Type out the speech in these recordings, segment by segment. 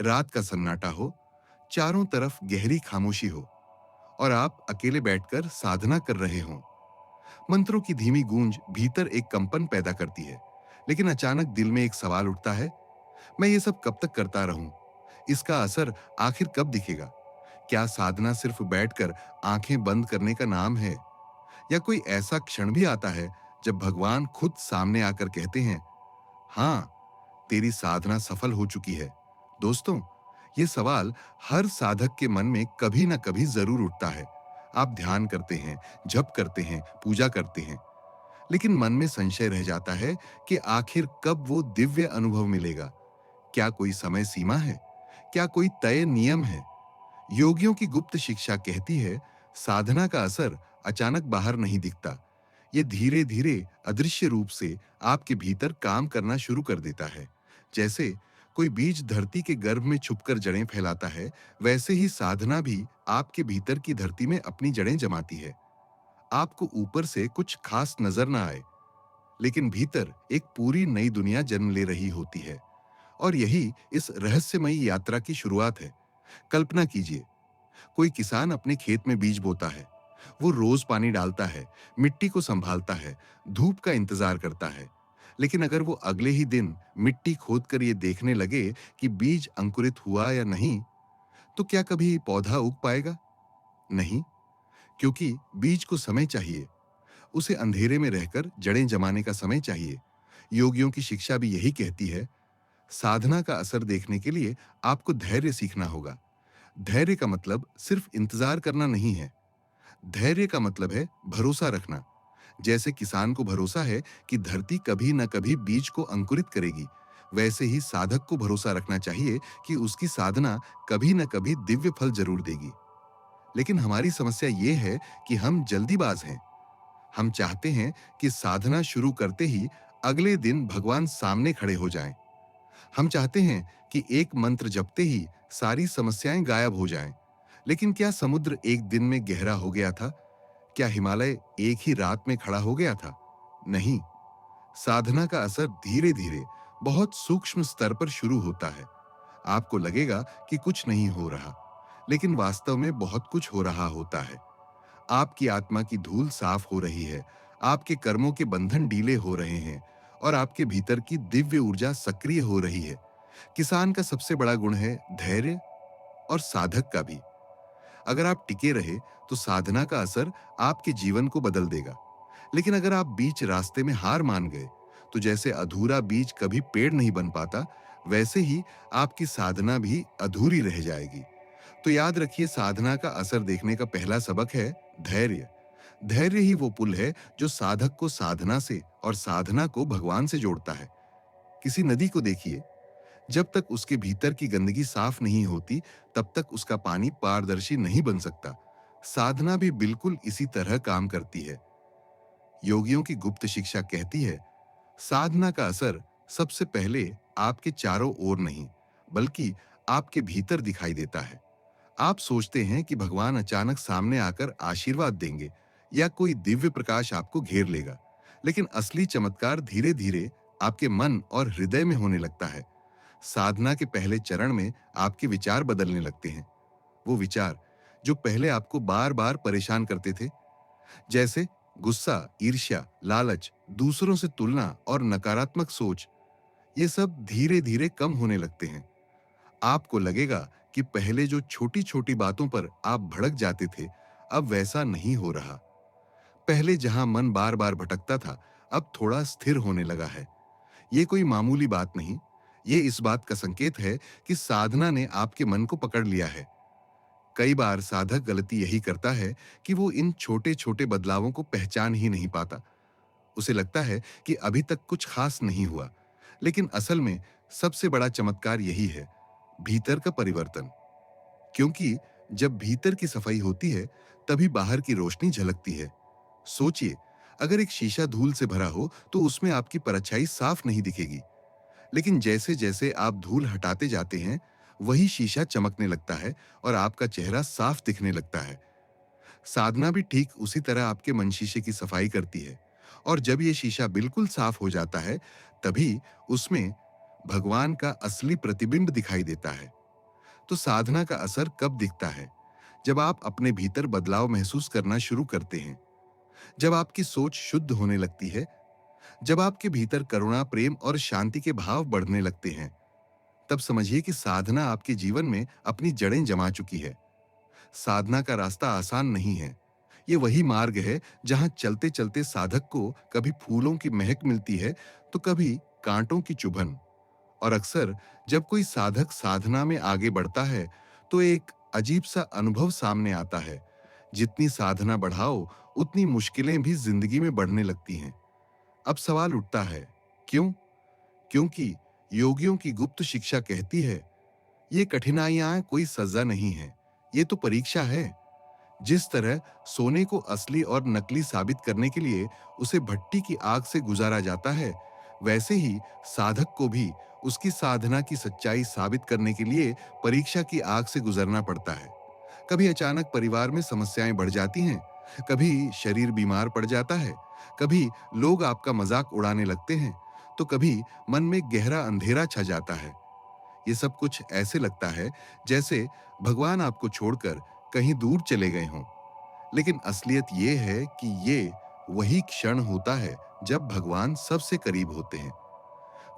रात का सन्नाटा हो, चारों तरफ गहरी खामोशी हो और आप अकेले बैठकर साधना कर रहे हों। मंत्रों की धीमी गूंज भीतर एक कंपन पैदा करती है, लेकिन अचानक दिल में एक सवाल उठता है, मैं ये सब कब तक करता रहूं? इसका असर आखिर कब दिखेगा? क्या साधना सिर्फ बैठकर आंखें बंद करने का नाम है? या कोई ऐसा क्षण भी आता है जब भगवान खुद सामने आकर कहते हैं, हाँ, तेरी साधना सफल हो चुकी है? दोस्तों, ये सवाल हर साधक के मन में कभी ना कभी जरूर उठता है। आप ध्यान करते हैं, जप करते हैं, पूजा करते हैं, लेकिन मन में संशय रह जाता है कि आखिर कब वो दिव्य अनुभव मिलेगा? क्या कोई समय सीमा है? क्या कोई तय नियम है? योगियों की गुप्त शिक्षा कहती है, साधना का असर अचानक बाहर नहीं दिखता। ये धीरे धीरे अदृश्य रूप से आपके भीतर काम करना शुरू कर देता है। जैसे कोई बीज धरती के गर्भ में छुपकर जड़ें फैलाता है, वैसे ही साधना भी आपके भीतर की धरती में अपनी जड़ें जमाती है। आपको ऊपर से कुछ खास नजर ना आए, लेकिन भीतर एक पूरी नई दुनिया जन्म ले रही होती है। और यही इस रहस्यमयी यात्रा की शुरुआत है। कल्पना कीजिए, कोई किसान अपने खेत में बीज बोता है। वो रोज पानी डालता है, मिट्टी को संभालता है, धूप का इंतजार करता है। लेकिन अगर वो अगले ही दिन मिट्टी खोदकर ये देखने लगे कि बीज अंकुरित हुआ या नहीं, तो क्या कभी पौधा उग पाएगा? नहीं, क्योंकि बीज को समय चाहिए। उसे अंधेरे में रहकर जड़ें जमाने का समय चाहिए। योगियों की शिक्षा भी यही कहती है। साधना का असर देखने के लिए आपको धैर्य सीखना होगा। धैर्य का मतलब सिर्फ इंतजार करना नहीं है। धैर्य का मतलब है भरोसा रखना। जैसे किसान को भरोसा है कि धरती कभी न कभी बीज को अंकुरित करेगी, वैसे ही साधक को भरोसा रखना चाहिए कि उसकी साधना कभी न कभी दिव्य फल जरूर देगी। लेकिन हमारी समस्या ये है कि हम जल्दीबाज हैं। हम चाहते हैं कि साधना शुरू करते ही अगले दिन भगवान सामने खड़े हो जाएं। हम चाहते हैं कि एक मंत्र जपते ही सारी समस्याएं गायब हो जाएं। लेकिन क्या समुद्र एक दिन में गहरा हो गया था? क्या हिमालय एक ही रात में खड़ा हो गया था? नहीं। साधना का असर धीरे धीरे बहुत सूक्ष्म स्तर पर शुरू होता है। आपको लगेगा कि कुछ नहीं हो रहा, लेकिन वास्तव में बहुत कुछ हो रहा होता है। आपकी आत्मा की धूल साफ हो रही है, आपके कर्मों के बंधन ढीले हो रहे हैं और आपके भीतर की दिव्य ऊर्जा सक्रिय हो रही है। किसान का सबसे बड़ा गुण है धैर्य, और साधक का भी। अगर आप टिके रहे तो साधना का असर आपके जीवन को बदल देगा। लेकिन अगर आप बीच रास्ते में हार मान गए, तो जैसे अधूरा बीज कभी पेड़ नहीं बन पाता, वैसे ही आपकी साधना भी अधूरी रह जाएगी। तो याद रखिए, साधना का असर देखने का पहला सबक है धैर्य। धैर्य ही वो पुल है जो साधक को साधना से और साधना को भगवान से जोड़ता है। किसी नदी को देखिए, जब तक उसके भीतर की गंदगी साफ नहीं होती, तब तक उसका पानी पारदर्शी नहीं बन सकता। साधना भी बिल्कुल इसी तरह काम करती है। योगियों की गुप्त शिक्षा कहती है, साधना का असर सबसे पहले आपके चारों ओर नहीं, बल्कि आपके भीतर दिखाई देता है। आप सोचते हैं कि भगवान अचानक सामने आकर आशीर्वाद देंगे या कोई दिव्य प्रकाश आपको घेर लेगा, लेकिन असली चमत्कार धीरे धीरे आपके मन और हृदय में होने लगता है। साधना के पहले चरण में आपके विचार बदलने लगते हैं। वो विचार जो पहले आपको बार बार परेशान करते थे, जैसे गुस्सा, ईर्ष्या, लालच, दूसरों से तुलना और नकारात्मक सोच, ये सब धीरे धीरे कम होने लगते हैं। आपको लगेगा कि पहले जो छोटी छोटी बातों पर आप भड़क जाते थे, अब वैसा नहीं हो रहा। पहले जहां मन बार बार भटकता था, अब थोड़ा स्थिर होने लगा है। ये कोई मामूली बात नहीं, ये इस बात का संकेत है कि साधना ने आपके मन को पकड़ लिया है। कई बार साधक गलती यही करता है कि वो इन छोटे छोटे बदलावों को पहचान ही नहीं पाता। उसे लगता है कि अभी तक कुछ खास नहीं हुआ, लेकिन असल में सबसे बड़ा चमत्कार यही है, भीतर का परिवर्तन। क्योंकि जब भीतर की सफाई होती है, तभी बाहर की रोशनी झलकती है। सोचिए, अगर एक शीशा धूल से भरा हो तो उसमें आपकी परछाई साफ नहीं दिखेगी, लेकिन जैसे जैसे आप धूल हटाते जाते हैं, वही शीशा चमकने लगता है और आपका चेहरा साफ दिखने लगता है। साधना भी ठीक उसी तरह आपके मन शीशे की सफाई करती है, और जब ये शीशा बिल्कुल साफ हो जाता है, तभी उसमें भगवान का असली प्रतिबिंब दिखाई देता है। तो साधना का असर कब दिखता है? जब आप अपने भीतर बदलाव महसूस करना शुरू करते हैं, जब आपकी सोच शुद्ध होने लगती है, जब आपके भीतर करुणा, प्रेम और शांति के भाव बढ़ने लगते हैं, तब समझिए कि साधना आपके जीवन में अपनी जड़ें जमा चुकी है। साधना का रास्ता आसान नहीं है। ये वही मार्ग है जहां चलते चलते साधक को कभी फूलों की महक मिलती है, तो कभी कांटों की चुभन। और अक्सर जब कोई साधक साधना में आगे बढ़ता है, तो एक अजीब सा अनुभव सामने आता है। जितनी साधना बढ़ाओ, उतनी मुश्किलें भी जिंदगी में बढ़ने लगती हैं। अब सवाल उठता है, क्यों? क्योंकि योगियों की गुप्त शिक्षा कहती है, ये कठिनाइयां कोई सजा नहीं है, ये तो परीक्षा है। जिस तरह सोने को असली और नकली साबित करने के लिए उसे भट्टी की आग से गुजारा जाता है, वैसे ही साधक को भी उसकी साधना की सच्चाई साबित करने के लिए परीक्षा की आग से गुजरना पड़ता है। कभी अचानक परिवार में समस्याएं बढ़ जाती हैं, कभी शरीर बीमार पड़ जाता है, कभी लोग आपका मजाक उड़ाने लगते हैं, तो कभी मन में गहरा अंधेरा छा जाता है। ये सब कुछ ऐसे लगता है जैसे भगवान आपको छोड़कर कहीं दूर चले गए हों। लेकिन असलियत ये है कि ये वही क्षण होता है जब भगवान सबसे करीब होते हैं।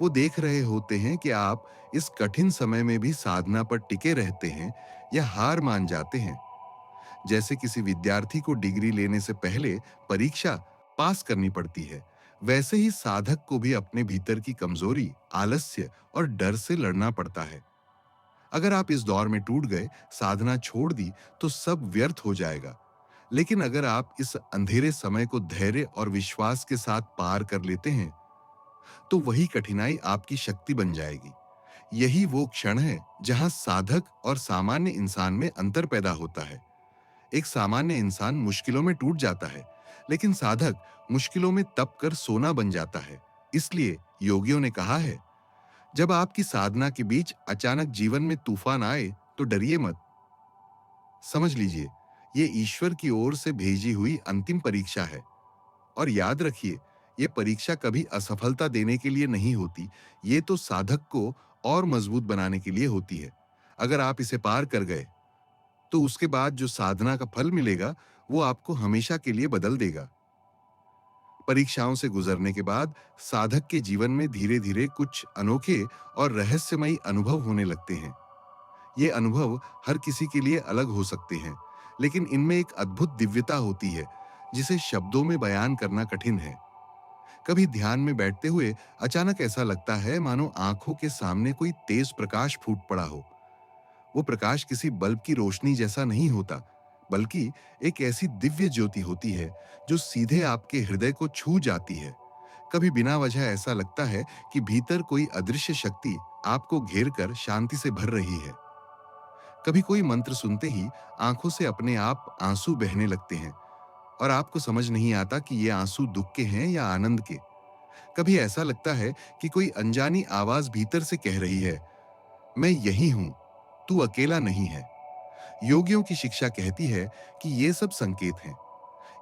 वो देख रहे होते हैं कि आप इस कठिन समय में भी साधना पर टिके रहते हैं या हार मान जाते हैं। जैसे किसी विद्यार्थी को डिग्री लेने से पहले परीक्षा पास करनी पड़ती है, वैसे ही साधक को भी अपने भीतर की कमजोरी, आलस्य और डर से लड़ना पड़ता है। अगर आप इस दौर में टूट गए, साधना छोड़ दी, तो सब व्यर्थ हो जाएगा। लेकिन अगर आप इस अंधेरे समय को धैर्य और विश्वास के साथ पार कर लेते हैं, तो वही कठिनाई आपकी शक्ति बन जाएगी। यही वो क्षण है जहां साधक और सामान्य इंसान में अंतर पैदा होता है। एक सामान्य इंसान मुश्किलों में टूट जाता है, लेकिन साधक मुश्किलों में तप कर सोना बन जाता है। इसलिए योगियों ने कहा है, जब आपकी साधना के बीच अचानक जीवन में तूफान आए, तो डरिए मत। समझ लीजिए, ये ईश्वर की ओर से भेजी हुई अंतिम परीक्षा है। और याद रखिए, ये परीक्षा कभी असफलता देने के लिए नहीं होती, ये तो साधक को और मजबूत बनाने के लिए होती है। अगर आप इसे पार कर गए, तो उसके बाद जो साधना का फल मिलेगा, वो आपको हमेशा के लिए बदल देगा। परीक्षाओं से गुजरने के बाद साधक के जीवन में धीरे-धीरे कुछ अनोखे और रहस्यमयी अनुभव होने लगते हैं। ये अनुभव हर किसी के लिए अलग हो सकते हैं, लेकिन इनमें एक अद्भुत दिव्यता होती है, जिसे शब्दों में बयान करना कठिन है। कभी ध्यान में बैठते हुए अचानक ऐसा लगता है मानो आंखों के सामने कोई तेज प्रकाश फूट पड़ा हो। वो प्रकाश किसी बल्ब की रोशनी जैसा नहीं होता, बल्कि एक ऐसी दिव्य ज्योति होती है जो सीधे आपके हृदय को छू जाती है। कभी बिना वजह ऐसा लगता है कि भीतर कोई अदृश्य शक्ति आपको घेर कर शांति से भर रही है। कभी कोई मंत्र सुनते ही आंखों से अपने आप आंसू बहने लगते हैं, और आपको समझ नहीं आता कि ये आंसू दुख के हैं या आनंद के। कभी ऐसा लगता है कि कोई अनजानी आवाज भीतर से कह रही है, मैं यही हूं, तू अकेला नहीं है। योगियों की शिक्षा कहती है कि ये सब संकेत हैं।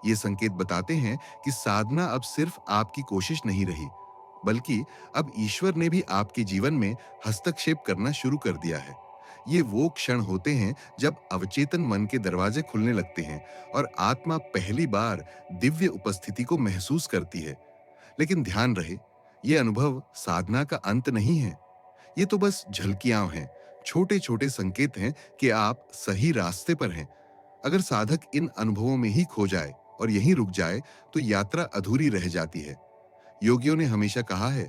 ये संकेत बताते हैं कि साधना अब सिर्फ आपकी कोशिश नहीं रही, बल्कि अब ईश्वर ने भी आपके जीवन में हस्तक्षेप करना शुरू कर दिया है। ये वो क्षण होते हैं जब अवचेतन मन के दरवाजे खुलने लगते हैं और आत्मा पहली बार दिव्य उपस्थिति को महसूस करती है। लेकिन ध्यान रहे, ये अनुभव साधना का अंत नहीं है। ये तो बस झलकियां हैं, छोटे-छोटे संकेत हैं कि आप सही रास्ते पर हैं। अगर साधक इन अनुभवों में ही खो जाए और यहीं रुक जाए, तो यात्रा अधूरी रह जाती है। योगियों ने हमेशा कहा है,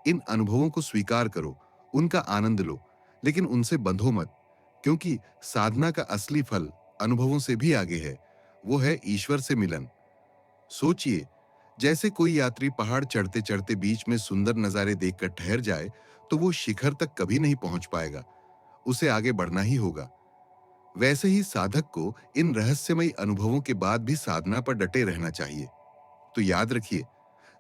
इन अनुभवों को स्वीकार करो, उनका आनंद लो, लेकिन उनसे बंधो मत, क्योंकि साधना का असली फल अनुभवों से भी आगे है। वो है ईश्वर से मिलन। सोचिए, जैसे कोई यात्री पहाड़ चढ़ते-चढ़ते बीच में सुंदर नजारे देखकर ठहर जाए, तो वो शिखर तक कभी नहीं पहुंच पाएगा, उसे आगे बढ़ना ही होगा। वैसे ही साधक को इन रहस्यमयी अनुभवों के बाद भी साधना पर डटे रहना चाहिए। तो याद रखिए,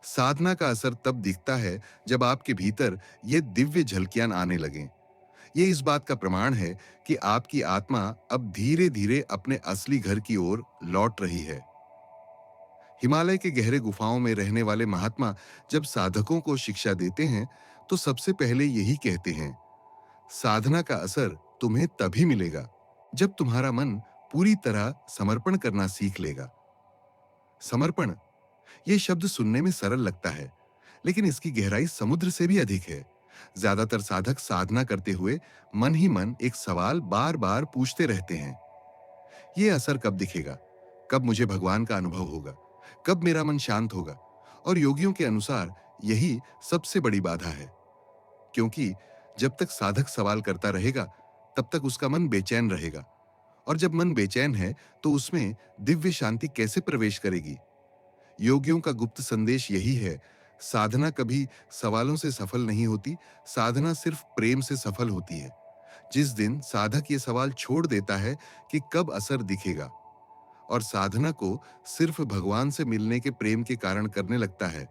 साधना का असर तब दिखता है जब आपके भीतर ये दिव्य झलकियां आने लगें। ये इस बात का प्रमाण है कि आपकी आत्मा अब धीरे-धीरे अपने असली घर की ओर लौट रही है। हिमालय के गहरे गुफाओं में रहने वाले महात्मा जब साधकों को शिक्षा देते हैं, तो सबसे पहले यही कहते हैं, साधना का असर तुम्हें तभी मिलेगा जब तुम्हारा मन पूरी तरह समर्पण करना सीख लेगा। समर्पण, यह शब्द सुनने में सरल लगता है, लेकिन इसकी गहराई समुद्र से भी अधिक है। ज्यादातर साधक साधना करते हुए मन ही मन एक सवाल बार बार पूछते रहते हैं, ये असर कब दिखेगा? कब मुझे भगवान का अनुभव होगा? कब मेरा मन शांत होगा? और योगियों के अनुसार यही सबसे बड़ी बाधा है, क्योंकि जब तक साधक सवाल करता रहेगा, तब तक उसका मन बेचैन रहेगा, और जब मन बेचैन है, तो उसमें दिव्य शांति कैसे प्रवेश करेगी? योगियों का गुप्त संदेश यही है, साधना कभी सवालों से सफल नहीं होती, साधना सिर्फ प्रेम से सफल होती है। जिस दिन साधक ये सवाल छोड़ देता है कि कब असर दिखेगा, और साधना को सिर्फ भगवान से मिलने के प्रेम के कारण करने लगता है,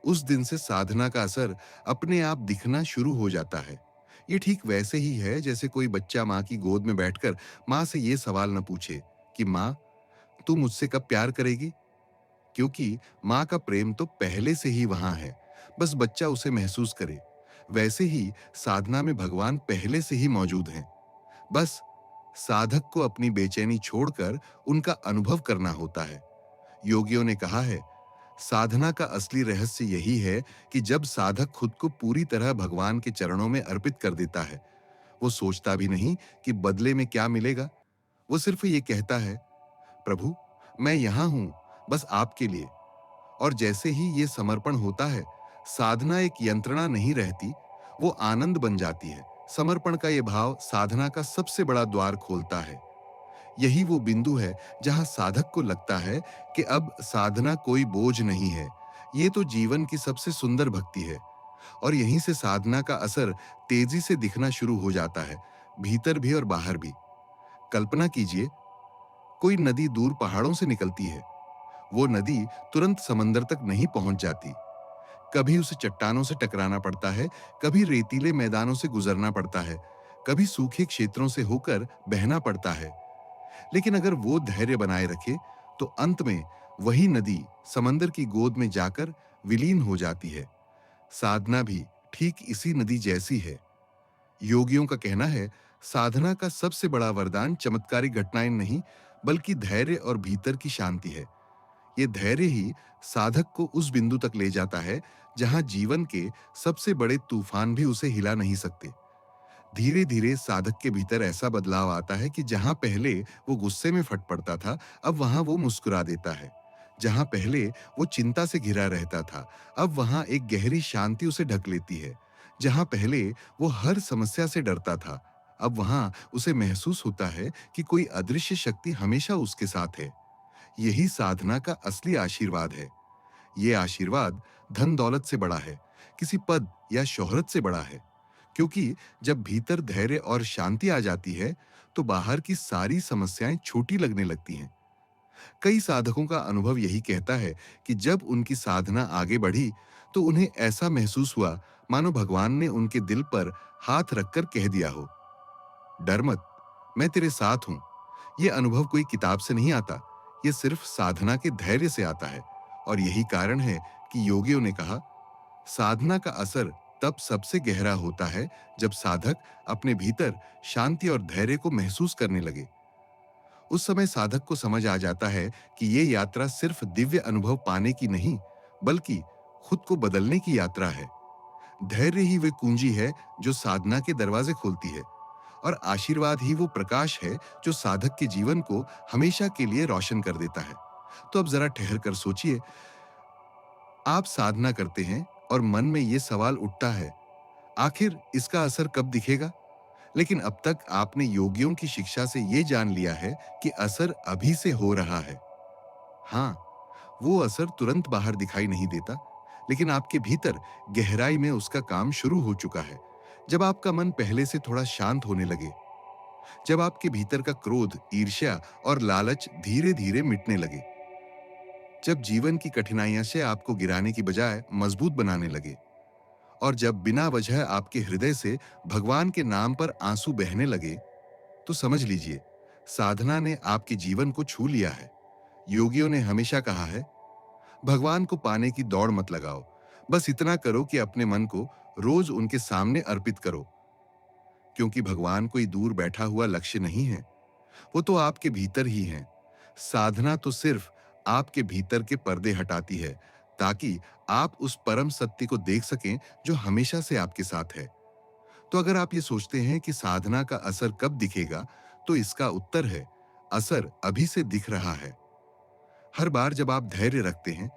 उस दिन से साधना का असर अपने आप दिखना शुरू हो जाता है। ये ठीक वैसे ही है जैसे कोई बच्चा माँ की गोद में बैठकर माँ से ये सवाल न पूछे कि माँ, तू मुझसे कब प्यार करेगी? क्योंकि माँ का प्रेम तो पहले से ही वहां है, बस बच्चा उसे महसूस करे। वैसे ही साधना में भगवान पहले से ही मौजूद हैं, बस साधक को अपनी बेचैनी छोड़कर उनका अनुभव करना होता है। योगियों ने कहा है, साधना का असली रहस्य यही है कि जब साधक खुद को पूरी तरह भगवान के चरणों में अर्पित कर देता है, वो सोचता भी नहीं कि बदले में क्या मिलेगा। वो सिर्फ ये कहता है, प्रभु, मैं यहां हूं, बस आपके लिए। और जैसे ही ये समर्पण होता है, साधना एक यंत्रणा नहीं रहती, वो आनंद बन जाती है। समर्पण का ये भाव साधना का सबसे बड़ा द्वार खोलता है। यही वो बिंदु है जहां साधक को लगता है कि अब साधना कोई बोझ नहीं है, ये तो जीवन की सबसे सुंदर भक्ति है। और यहीं से साधना का असर तेजी से दिखना शुरू हो जाता है, भीतर भी और बाहर भी। कल्पना कीजिए, कोई नदी दूर पहाड़ों से निकलती है। वो नदी तुरंत समंदर तक नहीं पहुंच जाती। कभी उसे चट्टानों से टकराना पड़ता है, कभी रेतीले मैदानों से गुजरना पड़ता है, कभी सूखे क्षेत्रों से होकर बहना पड़ता है। लेकिन अगर वो धैर्य बनाए रखे, तो अंत में वही नदी समंदर की गोद में जाकर विलीन हो जाती है। साधना भी ठीक इसी नदी जैसी है। योगियों का कहना है, साधना का सबसे बड़ा वरदान चमत्कारिक घटनाएं नहीं, बल्कि धैर्य और भीतर की शांति है। ये धैर्य ही साधक को उस बिंदु तक ले जाता है जहां जीवन के सबसे बड़े तूफान भी उसे हिला नहीं सकते। धीरे धीरे साधक के भीतर ऐसा बदलाव आता है कि जहां पहले वो गुस्से में फट पड़ता था, अब वहां वो मुस्कुरा देता है। जहां पहले वो चिंता से घिरा रहता था, अब वहां एक गहरी शांति उसे ढक लेती है। जहां पहले वो हर समस्या से डरता था, अब वहां उसे महसूस होता है कि कोई अदृश्य शक्ति हमेशा उसके साथ है। यही साधना का असली आशीर्वाद है। ये आशीर्वाद धन दौलत से बड़ा है, किसी पद या शोहरत से बड़ा है, क्योंकि जब भीतर धैर्य और शांति आ जाती है, तो बाहर की सारी समस्याएं छोटी लगने लगती हैं। कई साधकों का अनुभव यही कहता है कि जब उनकी साधना आगे बढ़ी, तो उन्हें ऐसा महसूस हुआ मानो भगवान ने उनके दिल पर हाथ रखकर कह दिया हो, डर मत, मैं तेरे साथ हूं। ये अनुभव कोई किताब से नहीं आता, ये सिर्फ साधना के धैर्य से आता है। और यही कारण है कि योगियों ने कहा, साधना का असर तब सबसे गहरा होता है जब साधक अपने भीतर शांति और धैर्य को महसूस करने लगे। उस समय साधक को समझ आ जाता है कि ये यात्रा सिर्फ दिव्य अनुभव पाने की नहीं, बल्कि खुद को बदलने की यात्रा है। धैर्य ही वे कुंजी है जो साधना के दरवाजे खोलती है, और आशीर्वाद ही वो प्रकाश है जो साधक के जीवन को हमेशा के लिए रोशन कर देता है। तो अब जरा ठहर कर सोचिए, आप साधना करते हैं और मन में ये सवाल उठता है, आखिर इसका असर कब दिखेगा? लेकिन अब तक आपने योगियों की शिक्षा से ये जान लिया है कि असर अभी से हो रहा है। हाँ, वो असर तुरंत बाहर दिखाई नहीं देता, लेकिन आपके भीतर गहराई में उसका काम शुरू हो चुका है। जब आपका मन पहले से थोड़ा शांत होने लगे, जब आपके भीतर का क्रोध, ईर्ष्या और लालच धीरे धीरे मिटने लगे, जब जीवन की कठिनाइयां से आपको गिराने की बजाय मजबूत बनाने लगे, और जब बिना वजह आपके हृदय से भगवान के नाम पर आंसू बहने लगे, तो समझ लीजिए, साधना ने आपके जीवन को छू लिया है। योगियों ने हमेशा कहा है, भगवान को पाने की दौड़ मत लगाओ, बस इतना करो कि अपने मन को रोज उनके सामने अर्पित करो, क्योंकि भगवान कोई दूर बैठा हुआ लक्ष्य नहीं है, वो तो आपके भीतर ही है। साधना तो सिर्फ आपके भीतर के पर्दे हटाती है, ताकि आप उस परम सत्य को देख सकें जो हमेशा से आपके साथ है। तो अगर आप ये सोचते हैं कि साधना का असर कब दिखेगा, तो इसका उत्तर है, असर अभी से दिख रहा है। हर बार जब आप धैर्य रखते हैं,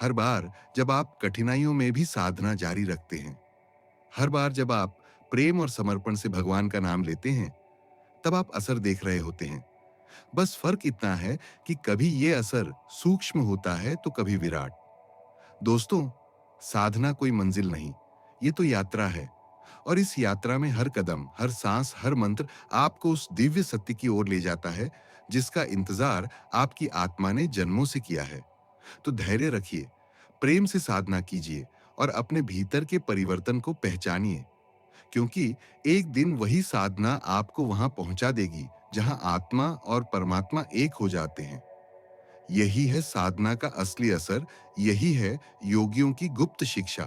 हर बार जब आप कठिनाइयों में भी साधना जारी रखते हैं, हर बार जब आप प्रेम और समर्पण से भगवान का नाम लेते हैं, तब आप असर देख रहे होते हैं। बस फर्क इतना है कि कभी ये असर सूक्ष्म होता है तो कभी विराट। दोस्तों, साधना कोई मंजिल नहीं, ये तो यात्रा है। और इस यात्रा में हर कदम, हर सांस, हर मंत्र आपको उस दिव्य सत्य की ओर ले जाता है जिसका इंतजार आपकी आत्मा ने जन्मों से किया है। तो धैर्य रखिए, प्रेम से साधना कीजिए और अपने भीतर के परिवर्तन को पहचानिए, क्योंकि एक दिन वही साधना आपको वहां पहुंचा देगी जहां आत्मा और परमात्मा एक हो जाते हैं। यही है साधना का असली असर, यही है योगियों की गुप्त शिक्षा।